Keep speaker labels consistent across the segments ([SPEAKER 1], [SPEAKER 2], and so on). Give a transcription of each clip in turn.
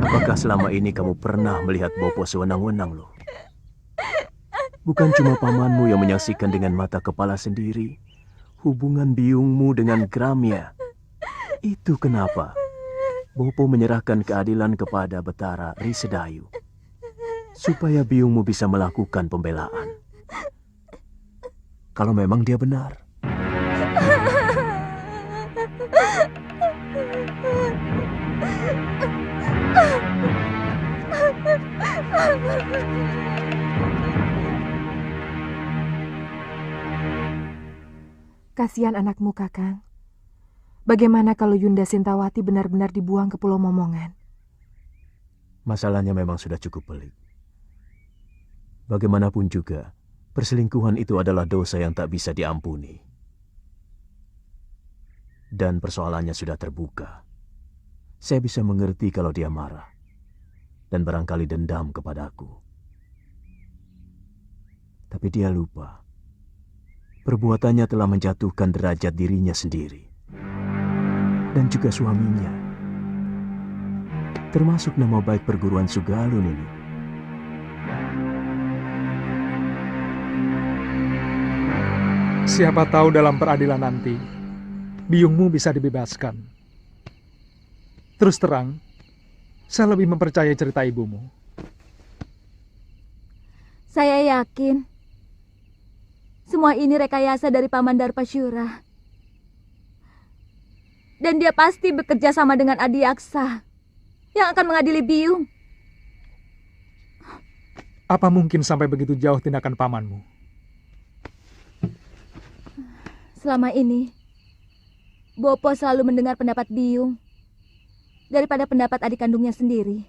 [SPEAKER 1] Apakah selama ini kamu pernah melihat Bopo sewenang-wenang loh? Bukan cuma pamanmu yang menyaksikan dengan mata kepala sendiri hubungan biungmu dengan Gramya. Itu kenapa Bopo menyerahkan keadilan kepada Betara Risedayu supaya biungmu bisa melakukan pembelaan. Kalau memang dia benar.
[SPEAKER 2] Kasihan anakmu, Kakang. Bagaimana kalau Yunda Sintawati benar-benar dibuang ke Pulau Momongan?
[SPEAKER 1] Masalahnya memang sudah cukup pelik. Bagaimanapun juga, perselingkuhan itu adalah dosa yang tak bisa diampuni. Dan persoalannya sudah terbuka. Saya bisa mengerti kalau dia marah dan barangkali dendam kepadaku. Tapi dia lupa. Perbuatannya telah menjatuhkan derajat dirinya sendiri. Dan juga suaminya. Termasuk nama baik perguruan Sugalun ini.
[SPEAKER 3] Siapa tahu dalam peradilan nanti, biungmu bisa dibebaskan. Terus terang, saya lebih mempercayai cerita ibumu.
[SPEAKER 4] Saya yakin semua ini rekayasa dari Paman Darpasyura. Dan dia pasti bekerja sama dengan Adiaksa yang akan mengadili Biung.
[SPEAKER 3] Apa mungkin sampai begitu jauh tindakan pamanmu?
[SPEAKER 4] Selama ini, Bopo selalu mendengar pendapat Biung daripada pendapat adik kandungnya sendiri.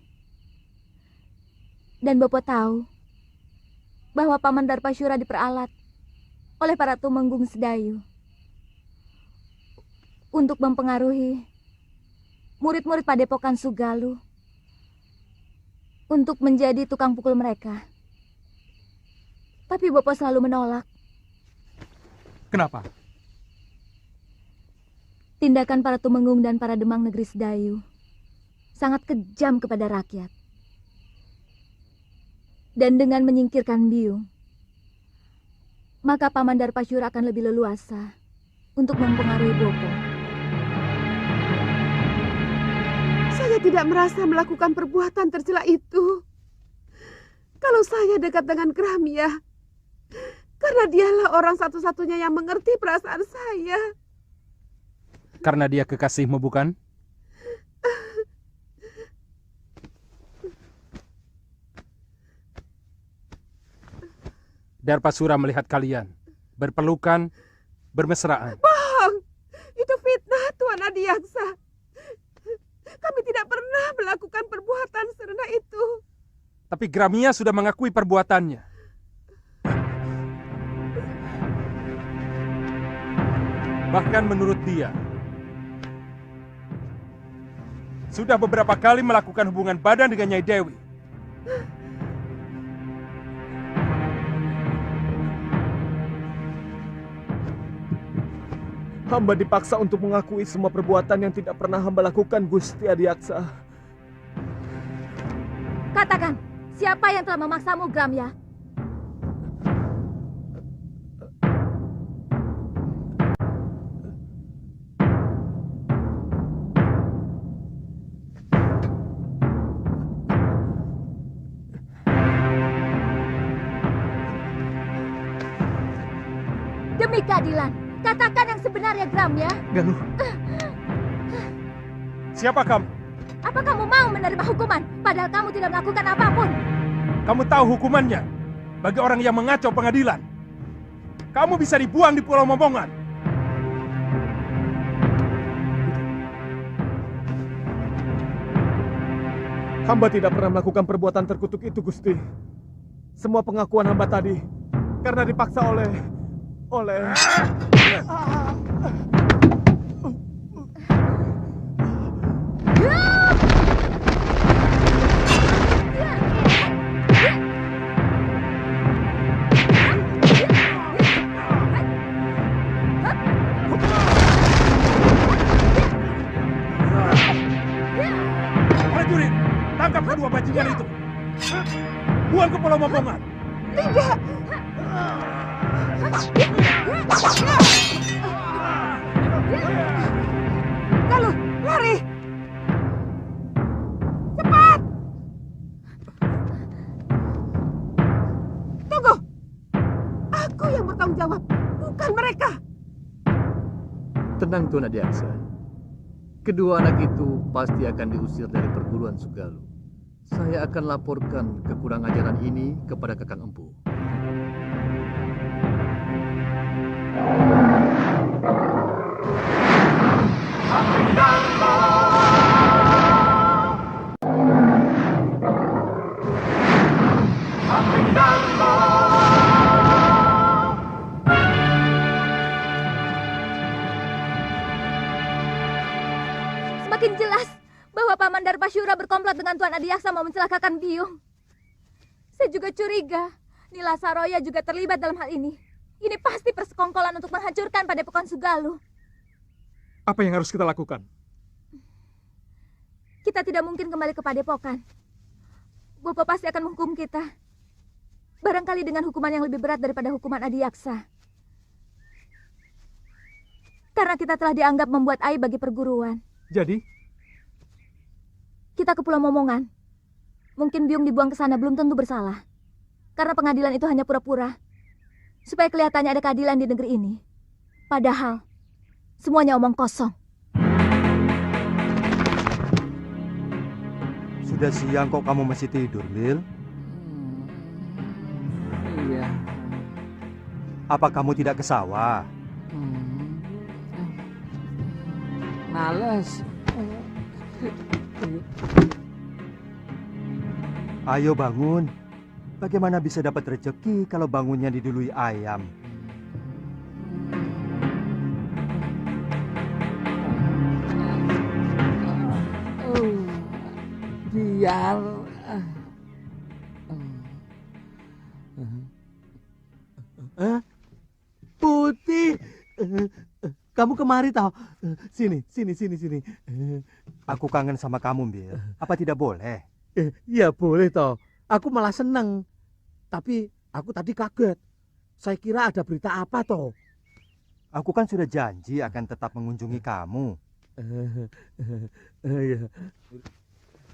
[SPEAKER 4] Dan Bopo tahu bahwa Paman Darpasyura diperalat oleh para tumenggung Sedayu untuk mempengaruhi murid-murid Padepokan Sugalu untuk menjadi tukang pukul mereka. Tapi Bopo selalu menolak.
[SPEAKER 3] Kenapa?
[SPEAKER 4] Tindakan para tumenggung dan para demang negeri Sedayu sangat kejam kepada rakyat. Dan dengan menyingkirkan Biung, maka Paman Darpasyura akan lebih leluasa untuk mempengaruhi Bopo.
[SPEAKER 5] Saya tidak merasa melakukan perbuatan tercela itu. Kalau saya dekat dengan Gramya, karena dialah orang satu-satunya yang mengerti perasaan saya.
[SPEAKER 6] Karena dia kekasihmu, bukan? Darpasura melihat kalian berpelukan, bermesraan.
[SPEAKER 5] Bohong! Itu fitnah, Tuan Adiaksa. Kami tidak pernah melakukan perbuatan serendah itu.
[SPEAKER 6] Tapi Gramya sudah mengakui perbuatannya. Bahkan menurut dia, sudah beberapa kali melakukan hubungan badan dengan Nyai Dewi.
[SPEAKER 7] Hamba dipaksa untuk mengakui semua perbuatan yang tidak pernah hamba lakukan, Gusti Adiaksa.
[SPEAKER 4] Katakan, siapa yang telah memaksamu, Gramya? Demi keadilan, katakan yang sebenarnya, Gramya.
[SPEAKER 3] Galuh,
[SPEAKER 6] Siapa kamu?
[SPEAKER 4] Apa kamu mau menerima hukuman, padahal kamu tidak melakukan apapun?
[SPEAKER 6] Kamu tahu hukumannya bagi orang yang mengacau pengadilan. Kamu bisa dibuang di Pulau Momongan.
[SPEAKER 7] Hamba tidak pernah melakukan perbuatan terkutuk itu, Gusti. Semua pengakuan hamba tadi karena dipaksa oleh...
[SPEAKER 6] Prajurit, tangkap kedua bajingan itu. Buang ke Pulau Momongan.
[SPEAKER 5] Tidak. Galuh, lari. Cepat. Tunggu. Aku yang bertanggung jawab, bukan mereka.
[SPEAKER 8] Tenang Tuan Adiaksa. Kedua anak itu pasti akan diusir dari perguruan Sugalu. Saya akan laporkan kekurang ajaran ini kepada Kakang Empu.
[SPEAKER 4] Semakin jelas bahwa Paman Darpasyura berkomplot dengan Tuan Adiaksa mau mencelakakan Biung. Saya juga curiga Nila Saroya juga terlibat dalam hal ini. Ini pasti persekongkolan untuk menghancurkan Padepokan Sugalu.
[SPEAKER 3] apa yang harus kita lakukan?
[SPEAKER 4] Kita tidak mungkin kembali ke Padepokan. Bopo pasti akan menghukum kita. Barangkali dengan hukuman yang lebih berat daripada hukuman Adiaksa. Karena kita telah dianggap membuat aib bagi perguruan.
[SPEAKER 3] Jadi,
[SPEAKER 4] Kita ke Pulau Momongan. Mungkin Biung dibuang ke sana belum tentu bersalah. Karena pengadilan itu hanya pura-pura. Supaya kelihatannya ada keadilan di negeri ini. Padahal, semuanya omong kosong.
[SPEAKER 9] Sudah siang kok kamu masih tidur, Lil?
[SPEAKER 10] Iya.
[SPEAKER 9] Apa kamu tidak ke sawah?
[SPEAKER 10] Males.
[SPEAKER 9] Ayo bangun. Bagaimana bisa dapat rezeki kalau bangunnya didului ayam?
[SPEAKER 10] Biar. Putih. Kamu kemari tau? Sini.
[SPEAKER 9] Aku kangen sama kamu, Bil. Apa tidak boleh?
[SPEAKER 10] Ya boleh toh. Aku malah seneng. Tapi aku tadi kaget. Saya kira ada berita apa toh?
[SPEAKER 9] Aku kan sudah janji akan tetap mengunjungi kamu.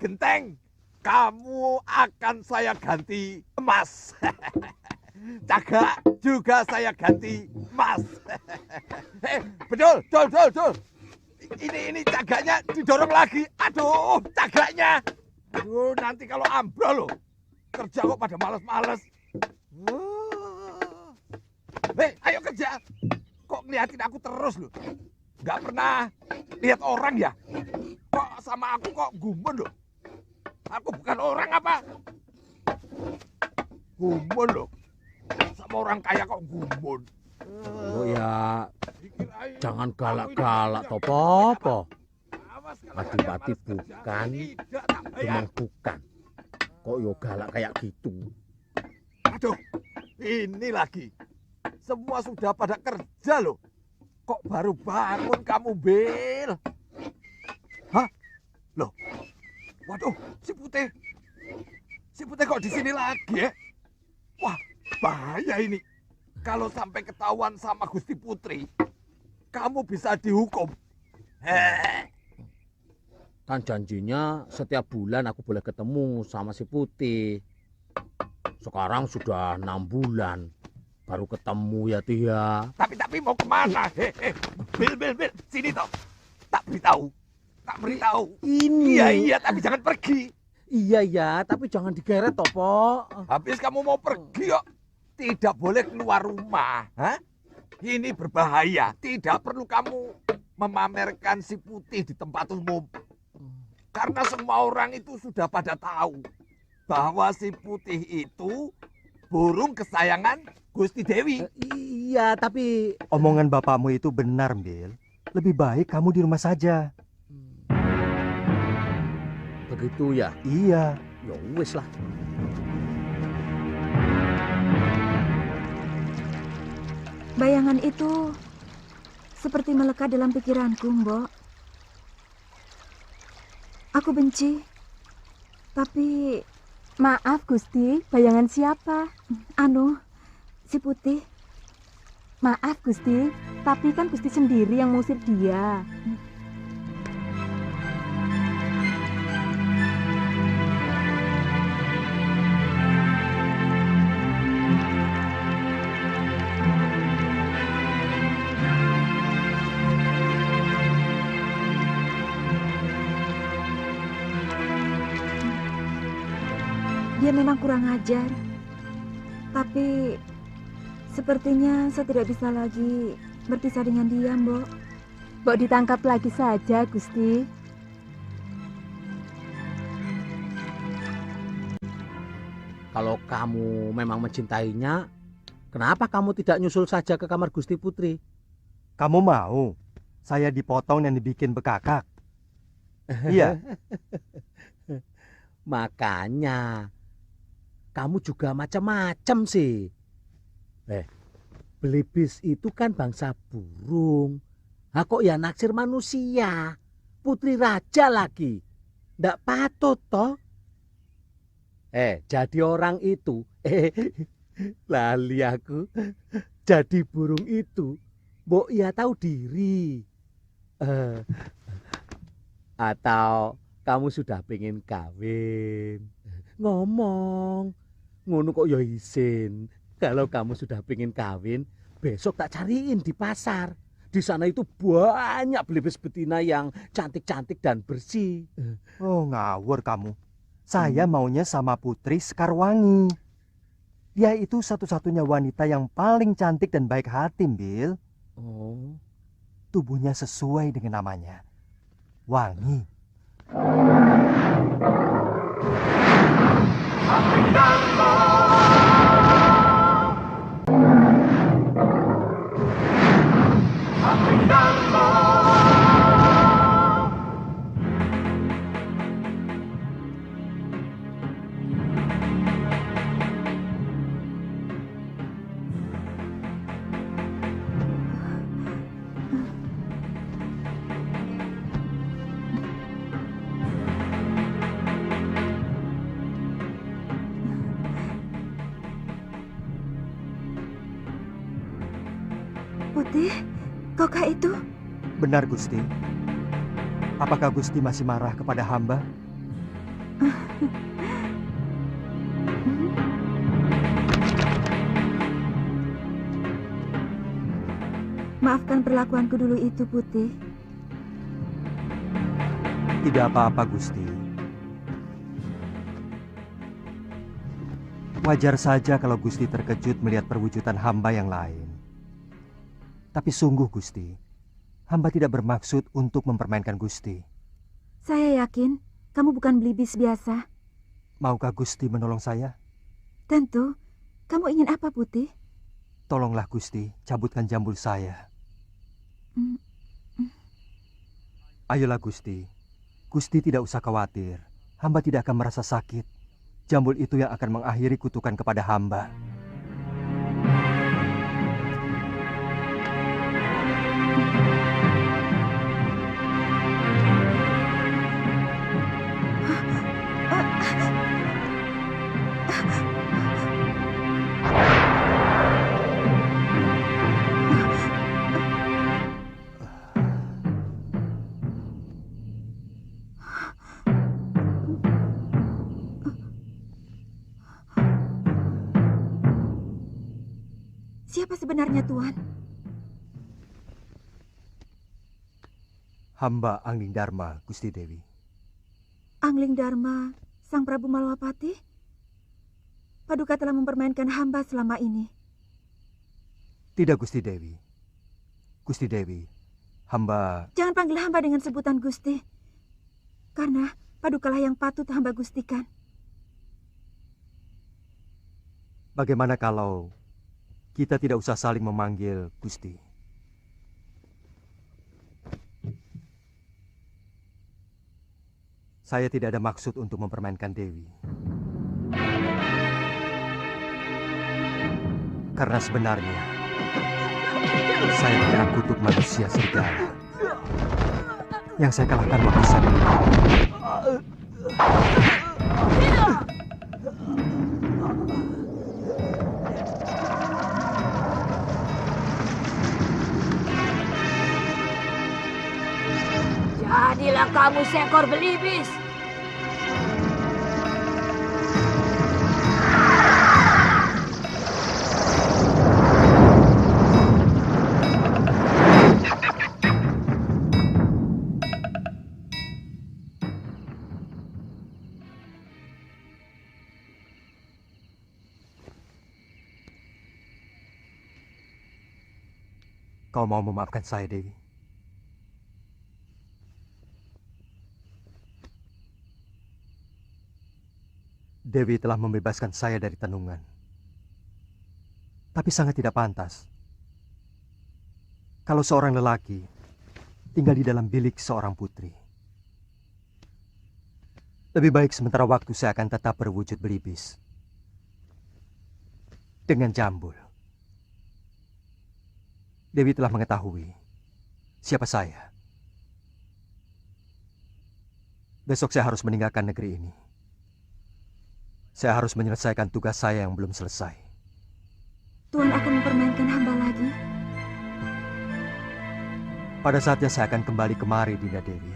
[SPEAKER 11] Genteng, kamu akan saya ganti emas. Cagak juga saya ganti emas. Betul. Ini cagaknya didorong lagi. Aduh, cagaknya. Aduh, nanti kalau ambrol loh. Kerja kok pada males-males. Ayo kerja. Kok ngeliatin aku terus loh. Nggak pernah lihat orang ya. Kok sama aku kok gumun loh. Aku bukan orang apa? Gumun loh. Sama orang kaya kok gumun.
[SPEAKER 10] Oh ya, jangan galak-galak toh, Popo. Pati-pati bukan, emang bukan. Kok yo galak kayak gitu?
[SPEAKER 11] Aduh, ini lagi. Semua sudah pada kerja loh. Kok baru bangun kamu, Bil? Hah? Loh. Waduh, si Putih. Si Putih kok di sini lagi ya? Wah, bahaya ini. Kalau sampai ketahuan sama Gusti Putri, kamu bisa dihukum.
[SPEAKER 10] Kan janjinya setiap bulan aku boleh ketemu sama si Putih. Sekarang sudah 6 bulan. baru ketemu ya Tia.
[SPEAKER 11] Tapi mau kemana? Bil, sini toh. Tak beritahu.
[SPEAKER 10] Ini.
[SPEAKER 11] Iya, tapi jangan pergi.
[SPEAKER 10] Iya, tapi jangan digeret toh, Pok.
[SPEAKER 11] Habis kamu mau pergi kok. Tidak boleh keluar rumah. Hah? Ini berbahaya. Tidak perlu kamu memamerkan si putih di tempat umum. Karena semua orang itu sudah pada tahu bahwa si putih itu burung kesayangan Gusti Dewi.
[SPEAKER 10] Iya, tapi...
[SPEAKER 9] Omongan bapakmu itu benar, Bil. Lebih baik kamu di rumah saja.
[SPEAKER 10] Begitu ya?
[SPEAKER 9] Iya.
[SPEAKER 10] Ya wis lah.
[SPEAKER 4] Bayangan itu seperti melekat dalam pikiranku, Mbok. Aku benci, tapi...
[SPEAKER 2] Maaf, Gusti, bayangan siapa?
[SPEAKER 4] Si putih.
[SPEAKER 2] Maaf, Gusti, tapi kan Gusti sendiri yang mengusir dia.
[SPEAKER 4] Dia memang kurang ajar. Tapi sepertinya saya tidak bisa lagi berpisah dengan dia, Mbok.
[SPEAKER 2] Mbok ditangkap lagi saja, Gusti.
[SPEAKER 10] Kalau kamu memang mencintainya, kenapa kamu tidak nyusul saja ke kamar Gusti Putri?
[SPEAKER 9] Kamu mau saya dipotong dan dibikin bekakak? Iya.
[SPEAKER 10] Makanya kamu juga macam-macam sih. Belibis itu kan bangsa burung. Kok ya naksir manusia? Putri raja lagi. Ndak patut toh? Jadi orang itu. Lali aku. Jadi burung itu. Mbok ya tahu diri. Atau kamu sudah pengen kawin. Ngomong. Ngono kok ya isin. Kalau kamu sudah pengen kawin, besok tak cariin di pasar. Di sana itu banyak belibis betina yang cantik-cantik dan bersih.
[SPEAKER 9] Oh, ngawur kamu. Saya maunya sama Putri Sekarwangi. Dia itu satu-satunya wanita yang paling cantik dan baik hati, Bil.
[SPEAKER 10] Oh.
[SPEAKER 9] Tubuhnya sesuai dengan namanya. Wangi.
[SPEAKER 4] Putih, kokak itu?
[SPEAKER 9] Benar, Gusti. Apakah Gusti masih marah kepada hamba?
[SPEAKER 4] Maafkan perlakuanku dulu itu, Putih.
[SPEAKER 9] Tidak apa-apa, Gusti. Wajar saja kalau Gusti terkejut melihat perwujudan hamba yang lain. Tapi sungguh, Gusti, hamba tidak bermaksud untuk mempermainkan Gusti.
[SPEAKER 4] Saya yakin kamu bukan belibis biasa.
[SPEAKER 9] Maukah Gusti menolong saya?
[SPEAKER 4] Tentu. Kamu ingin apa, Putih?
[SPEAKER 9] Tolonglah, Gusti, cabutkan jambul saya. Ayolah, Gusti. Gusti tidak usah khawatir. Hamba tidak akan merasa sakit. Jambul itu yang akan mengakhiri kutukan kepada hamba.
[SPEAKER 4] Siapa sebenarnya Tuan?
[SPEAKER 9] Hamba Angling Dharma, Gusti Dewi.
[SPEAKER 4] Angling Dharma, Sang Prabu Malwapati? Paduka telah mempermainkan hamba selama ini.
[SPEAKER 9] Tidak, Gusti Dewi. Gusti Dewi, hamba...
[SPEAKER 4] Jangan panggil hamba dengan sebutan Gusti. Karena Padukalah yang patut hamba gustikan.
[SPEAKER 9] Bagaimana kalau kita tidak usah saling memanggil Gusti? Saya tidak ada maksud untuk mempermainkan Dewi. Karena sebenarnya saya pernah kutuk manusia serigala. Yang saya kalahkan waktu saya menikah.
[SPEAKER 12] Jadilah kamu seekor belibis.
[SPEAKER 9] Kau mau memaafkan saya, Dewi? Dewi telah membebaskan saya dari tenungan. Tapi sangat tidak pantas kalau seorang lelaki tinggal di dalam bilik seorang putri. Lebih baik sementara waktu saya akan tetap berwujud belibis. Dengan jambul. Dewi telah mengetahui siapa saya. Besok saya harus meninggalkan negeri ini. Saya harus menyelesaikan tugas saya yang belum selesai.
[SPEAKER 4] Tuan akan mempermainkan hamba lagi?
[SPEAKER 9] Pada saatnya saya akan kembali kemari, Dinda Dewi.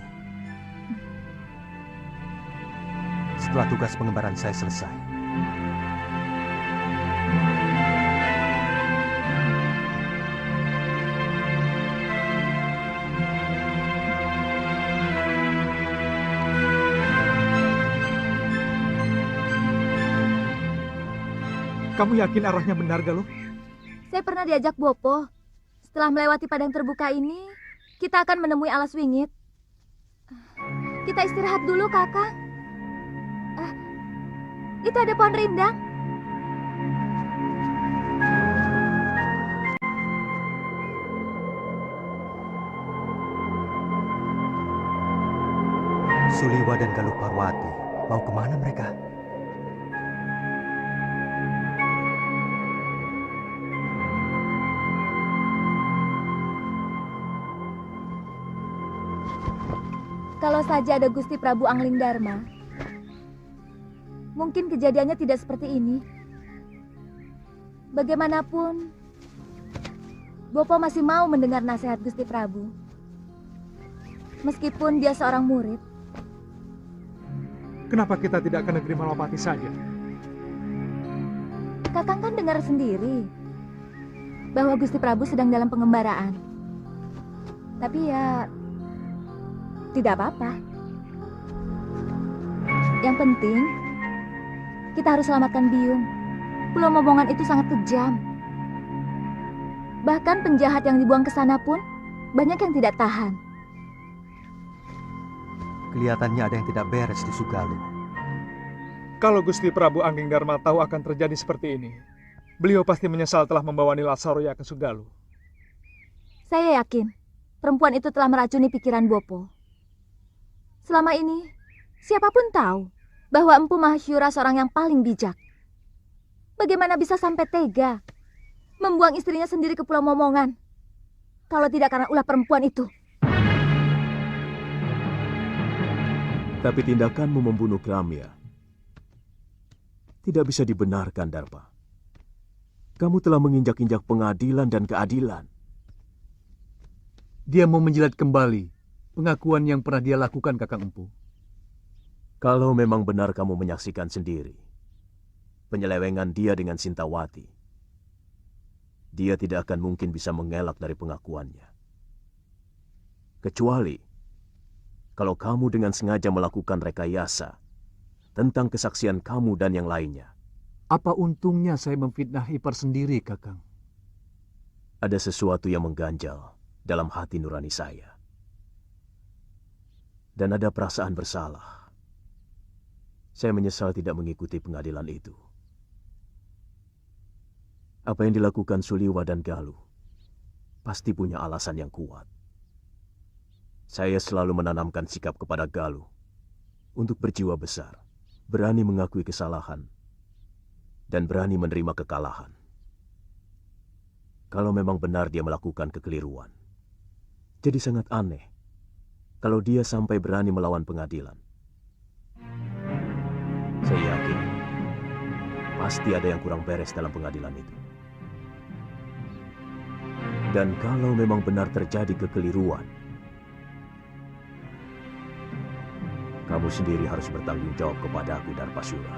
[SPEAKER 9] Setelah tugas pengembaraan saya selesai.
[SPEAKER 3] Kamu yakin arahnya benar, Galuh?
[SPEAKER 4] Saya pernah diajak Bopo. Setelah melewati padang terbuka ini, kita akan menemui alas wingit. Kita istirahat dulu, Kakak. Itu ada pohon rindang.
[SPEAKER 9] Suliwa dan Galuh Parwati, mau kemana mereka?
[SPEAKER 4] Kalau saja ada Gusti Prabu Angling Dharma, mungkin kejadiannya tidak seperti ini. Bagaimanapun, Bopo masih mau mendengar nasihat Gusti Prabu. Meskipun dia seorang murid.
[SPEAKER 3] Kenapa kita tidak ke negeri Malwapati saja?
[SPEAKER 4] Kakang kan dengar sendiri bahwa Gusti Prabu sedang dalam pengembaraan. Tapi ya, tidak apa-apa. Yang penting, kita harus selamatkan Biyung. Pulau Momongan itu sangat kejam. Bahkan penjahat yang dibuang ke sana pun banyak yang tidak tahan.
[SPEAKER 9] Kelihatannya ada yang tidak beres di Sugaluh.
[SPEAKER 3] Kalau Gusti Prabu Angling Dharma tahu akan terjadi seperti ini, beliau pasti menyesal telah membawa Nila Saroya ke Sugaluh.
[SPEAKER 4] Saya yakin perempuan itu telah meracuni pikiran Bopo. Selama ini, siapapun tahu bahwa Empu Mahasyura seorang yang paling bijak. Bagaimana bisa sampai tega membuang istrinya sendiri ke Pulau Momongan? Kalau tidak karena ulah perempuan itu.
[SPEAKER 1] Tapi tindakanmu membunuh Gramya tidak bisa dibenarkan, Darpa. Kamu telah menginjak-injak pengadilan dan keadilan.
[SPEAKER 8] Dia mau menjilat kembali pengakuan yang pernah dia lakukan, Kakang Empu.
[SPEAKER 1] Kalau memang benar kamu menyaksikan sendiri penyelewengan dia dengan Sintawati, dia tidak akan mungkin bisa mengelak dari pengakuannya. Kecuali kalau kamu dengan sengaja melakukan rekayasa tentang kesaksian kamu dan yang lainnya.
[SPEAKER 8] Apa untungnya saya memfitnah ipar sendiri, Kakang?
[SPEAKER 1] Ada sesuatu yang mengganjal dalam hati nurani saya. Dan ada perasaan bersalah. Saya menyesal tidak mengikuti pengadilan itu. Apa yang dilakukan Suliwa dan Galuh pasti punya alasan yang kuat. Saya selalu menanamkan sikap kepada Galuh untuk berjiwa besar, berani mengakui kesalahan, dan berani menerima kekalahan. Kalau memang benar dia melakukan kekeliruan, jadi sangat aneh kalau dia sampai berani melawan pengadilan. Saya yakin pasti ada yang kurang beres dalam pengadilan itu. Dan kalau memang benar terjadi kekeliruan, kamu sendiri harus bertanggung jawab kepadaku, Darpasura.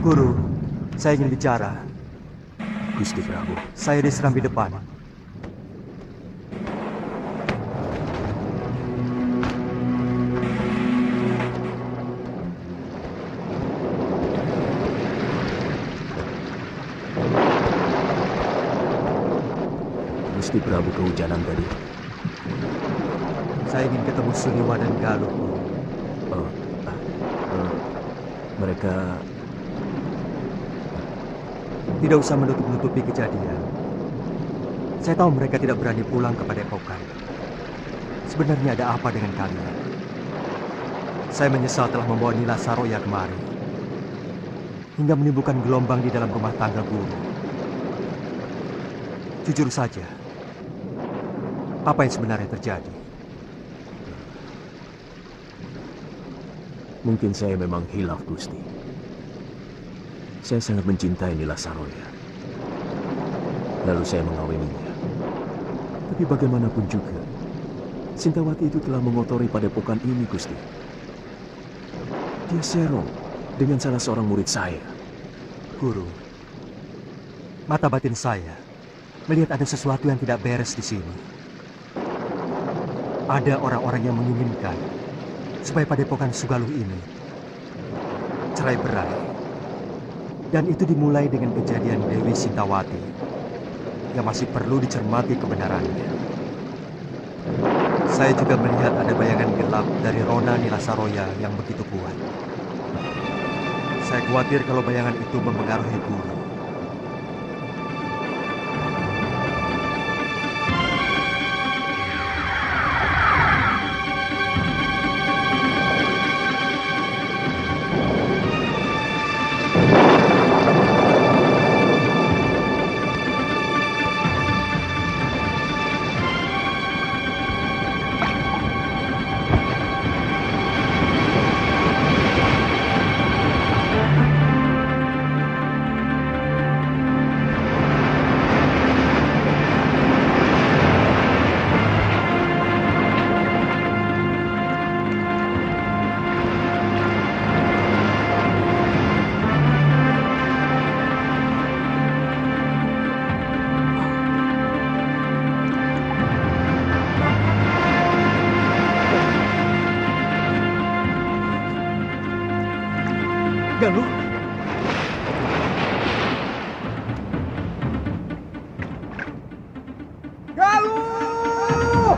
[SPEAKER 9] Guru, saya ingin bicara.
[SPEAKER 1] Gusti Prabu.
[SPEAKER 9] Saya diserang di depan.
[SPEAKER 1] Gusti Prabu kehujanan tadi.
[SPEAKER 9] Saya ingin ketemu Suliwa dan Galuh.
[SPEAKER 1] Mereka
[SPEAKER 9] tidak usah menutup-nutupi kejadian. Saya tahu mereka tidak berani pulang ke Padepokan. Sebenarnya ada apa dengan kalian? Saya menyesal telah membawa Nila Saroya kemari, hingga menimbulkan gelombang di dalam rumah tangga guru. Jujur saja, apa yang sebenarnya terjadi?
[SPEAKER 1] Mungkin saya memang hilaf, Gusti. Saya sangat mencintai Nila Saroya. Lalu saya mengawininya. Tapi bagaimanapun juga, Sintawati itu telah mengotori padepokan ini, Gusti. Dia serong dengan salah seorang murid saya.
[SPEAKER 9] Guru, mata batin saya melihat ada sesuatu yang tidak beres di sini. Ada orang-orang yang menginginkan supaya padepokan Sugaluh ini cerai-berai. Dan itu dimulai dengan kejadian Dewi Sintawati yang masih perlu dicermati kebenarannya. Saya juga melihat ada bayangan gelap dari Rona Nila Saroya yang begitu kuat. Saya khawatir kalau bayangan itu mempengaruhi guru.
[SPEAKER 3] Galuh.
[SPEAKER 11] Galuh!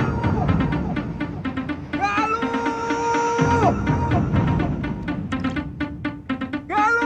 [SPEAKER 11] Galuh! Galuh!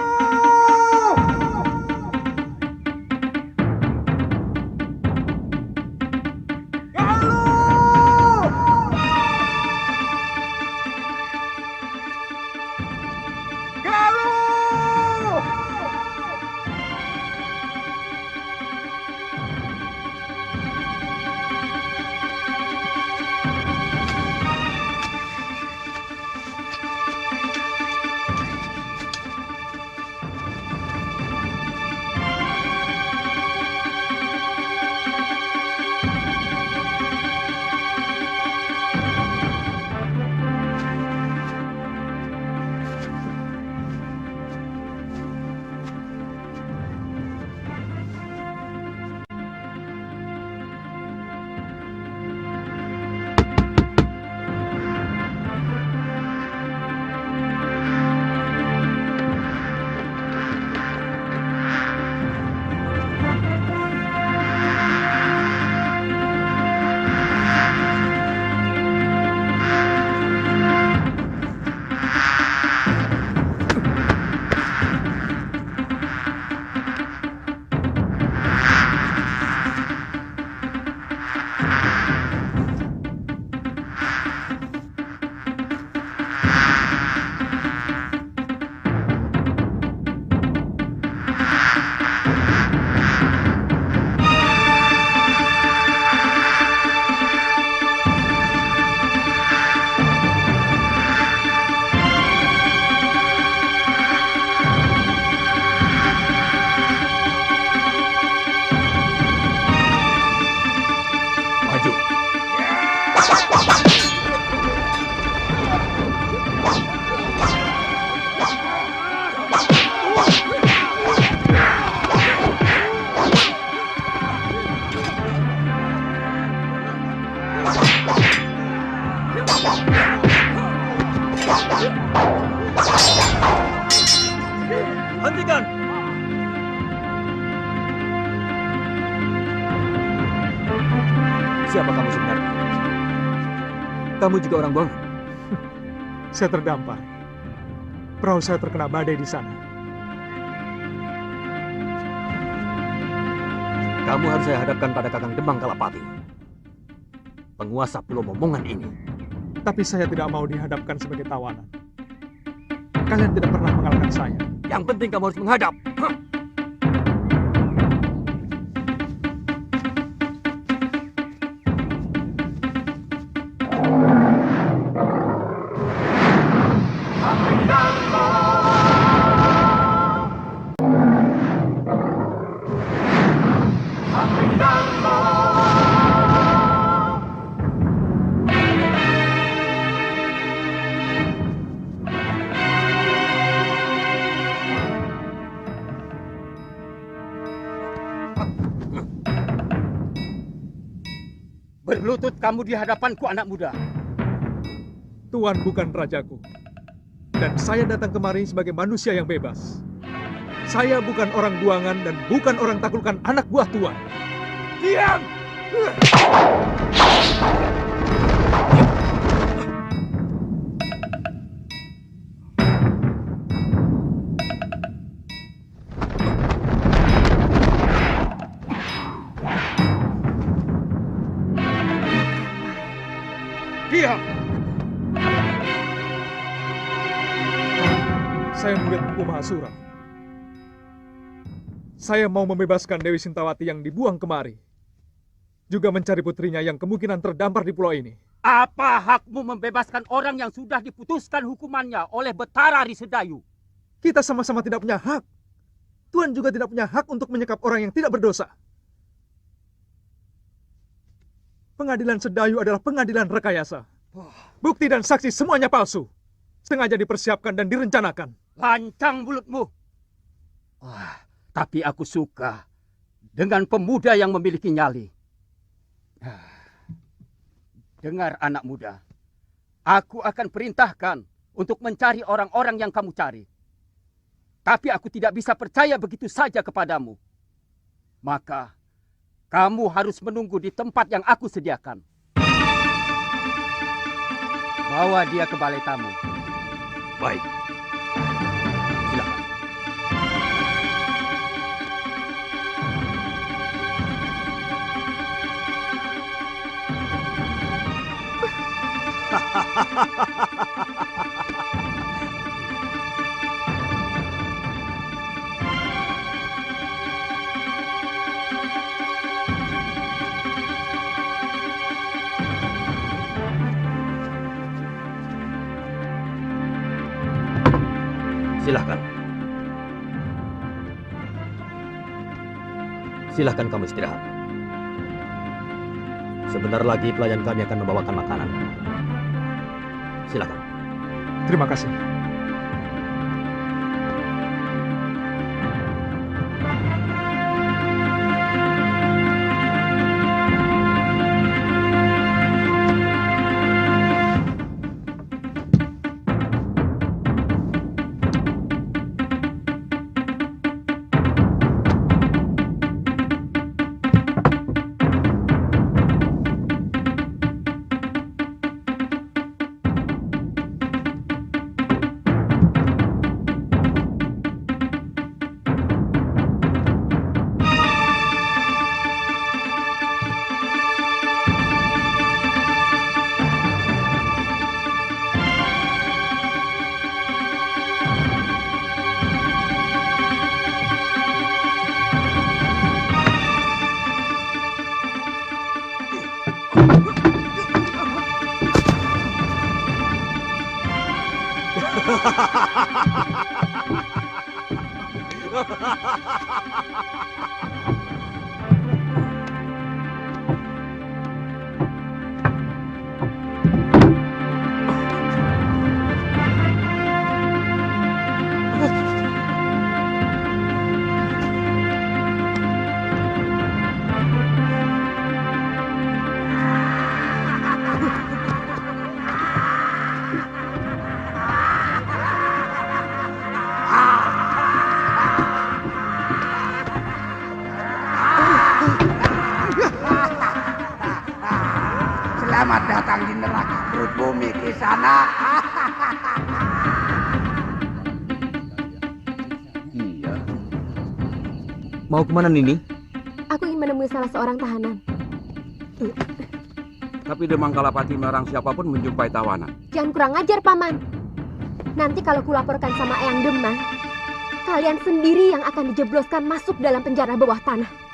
[SPEAKER 1] Hentikan! Siapa kamu sebenarnya? Kamu juga orang Buang?
[SPEAKER 3] Saya terdampar. Perahu saya terkena badai di sana.
[SPEAKER 1] Kamu harus saya hadapkan pada Kakang Demang Kalapati, penguasa Pulau Momongan ini.
[SPEAKER 3] Tapi saya tidak mau dihadapkan sebagai tawanan. Kalian tidak pernah mengalahkan saya.
[SPEAKER 1] Yang penting kamu harus menghadap.
[SPEAKER 10] Berlutut kamu di hadapanku, anak muda.
[SPEAKER 3] Tuan bukan rajaku. Dan saya datang kemari sebagai manusia yang bebas. Saya bukan orang buangan dan bukan orang taklukan anak buah Tuan.
[SPEAKER 11] Diam!
[SPEAKER 3] Diam! Saya murid Empu Mahasura. Saya mau membebaskan Dewi Sintawati yang dibuang kemari. Juga mencari putrinya yang kemungkinan terdampar di pulau ini.
[SPEAKER 10] Apa hakmu membebaskan orang yang sudah diputuskan hukumannya oleh Betara Risedayu?
[SPEAKER 3] Kita sama-sama tidak punya hak. Tuan juga tidak punya hak untuk menyekap orang yang tidak berdosa. Pengadilan Sedayu adalah pengadilan rekayasa. Bukti dan saksi semuanya palsu. Sengaja dipersiapkan dan direncanakan.
[SPEAKER 10] Lancang mulutmu. Wah, tapi aku suka dengan pemuda yang memiliki nyali. Dengar anak muda. Aku akan perintahkan untuk mencari orang-orang yang kamu cari.
[SPEAKER 13] Tapi aku tidak bisa percaya begitu saja kepadamu. Maka, kamu harus menunggu di tempat yang aku sediakan. Bawa dia ke balai tamu.
[SPEAKER 1] Baik. Silakan. Silahkan. Silahkan kamu istirahat. Sebentar lagi pelayan kami akan membawakan makanan. Silahkan.
[SPEAKER 3] Terima kasih.
[SPEAKER 14] Selamat datang di neraka perut bumi Kisana.
[SPEAKER 1] Iya. Mau kemana Nini?
[SPEAKER 15] Aku ingin menemui salah seorang tahanan.
[SPEAKER 16] Tapi Demang Kalapati melarang siapapun menjumpai tawanan.
[SPEAKER 15] Jangan kurang ajar, Paman. Nanti kalau kulaporkan sama Eyang Demang, kalian sendiri yang akan dijebloskan masuk dalam penjara bawah tanah.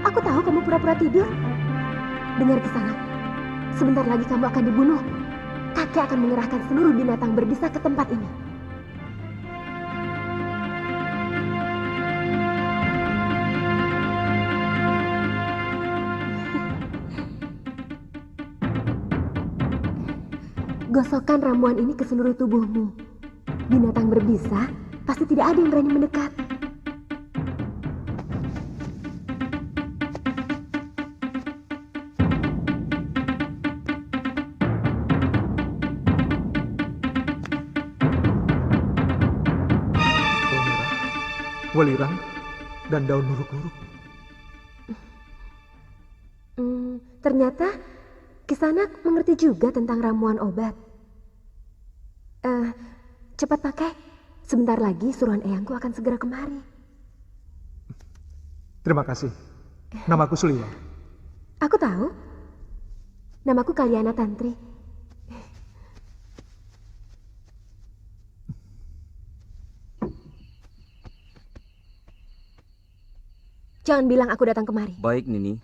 [SPEAKER 15] Aku tahu kamu pura-pura tidur. Dengar Kisana, sebentar lagi kamu akan dibunuh. Kakek akan mengerahkan seluruh binatang berbisa ke tempat ini. Gosokkan ramuan ini ke seluruh tubuhmu. Binatang berbisa pasti tidak ada yang berani mendekat.
[SPEAKER 3] Welirang dan daun luruk-luruk.
[SPEAKER 15] Ternyata Kisana mengerti juga tentang ramuan obat. Cepat pakai. Sebentar lagi suruhan eyangku akan segera kemari.
[SPEAKER 3] Terima kasih. Namaku Suliwa.
[SPEAKER 15] Aku tahu. Namaku Kalyana Tantri. Jangan bilang aku datang kemari.
[SPEAKER 16] Baik, Nini.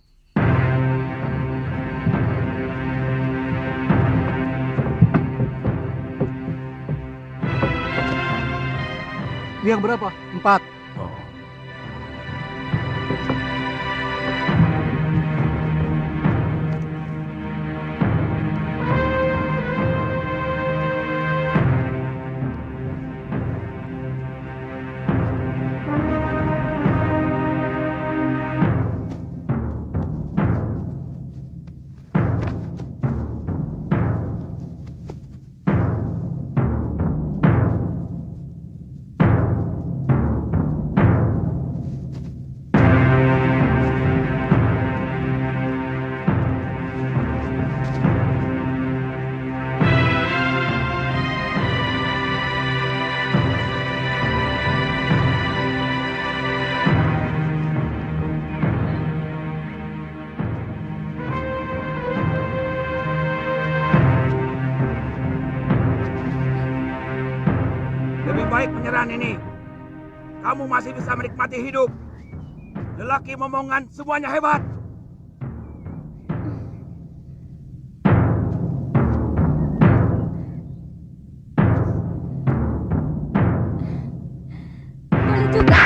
[SPEAKER 8] Yang berapa? 4.
[SPEAKER 1] Oh.
[SPEAKER 14] Lebih baik penyerahan ini. Kamu masih bisa menikmati hidup. Lelaki momongan semuanya hebat.
[SPEAKER 4] Boleh juga.